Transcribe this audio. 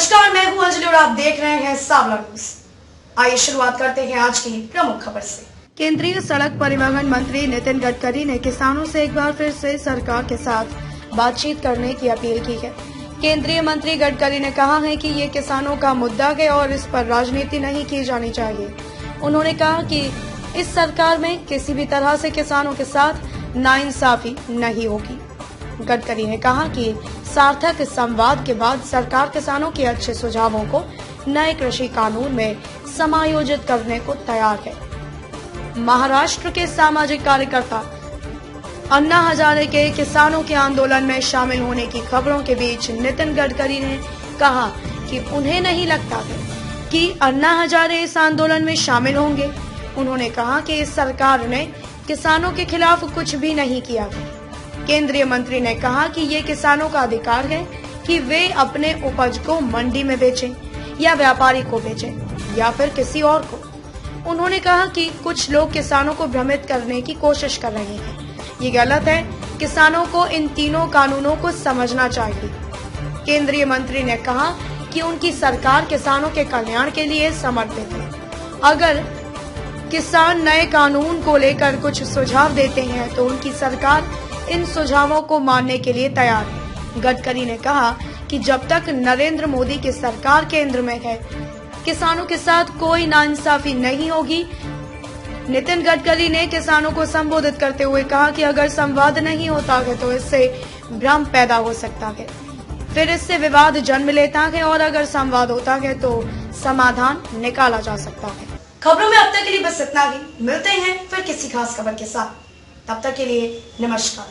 नमस्कार, मैं हूं अंजलि और आप देख रहे हैं सांवला न्यूज। आइए शुरुआत करते हैं आज की प्रमुख खबर से। केंद्रीय सड़क परिवहन मंत्री नितिन गडकरी ने किसानों से एक बार फिर से सरकार के साथ बातचीत करने की अपील की है। केंद्रीय मंत्री गडकरी ने कहा है कि ये किसानों का मुद्दा है और इस पर राजनीति नहीं की जानी चाहिए। उन्होंने कहा कि इस सरकार में किसी भी तरह से किसानों के साथ नाइंसाफी नहीं होगी। गडकरी ने कहा कि सार्थक संवाद के बाद सरकार किसानों के अच्छे सुझावों को नए कृषि कानून में समायोजित करने को तैयार है। महाराष्ट्र के सामाजिक कार्यकर्ता अन्ना हजारे के किसानों के आंदोलन में शामिल होने की खबरों के बीच नितिन गडकरी ने कहा कि उन्हें नहीं लगता है कि अन्ना हजारे इस आंदोलन में शामिल होंगे। उन्होंने कहा कि इस सरकार ने किसानों के खिलाफ कुछ भी नहीं किया है। केंद्रीय मंत्री ने कहा कि ये किसानों का अधिकार है कि वे अपने उपज को मंडी में बेचें या व्यापारी को बेचें या फिर किसी और को। उन्होंने कहा कि कुछ लोग किसानों को भ्रमित करने की कोशिश कर रहे हैं। ये गलत है। किसानों को इन तीनों कानूनों को समझना चाहिए। केंद्रीय मंत्री ने कहा कि उनकी सरकार किसानों के कल्याण के लिए समर्पित है। अगर किसान नए कानून को लेकर कुछ सुझाव देते हैं तो उनकी सरकार इन सुझावों को मानने के लिए तैयार है। गडकरी ने कहा कि जब तक नरेंद्र मोदी की सरकार केंद्र में है, किसानों के साथ कोई नाइंसाफी नहीं होगी। नितिन गडकरी ने किसानों को संबोधित करते हुए कहा कि अगर संवाद नहीं होता है तो इससे भ्रम पैदा हो सकता है, फिर इससे विवाद जन्म लेता है और अगर संवाद होता है तो समाधान निकाला जा सकता है। खबरों में अब तक के लिए बस इतना ही। मिलते हैं फिर किसी खास खबर के साथ। तब तक के लिए नमस्कार।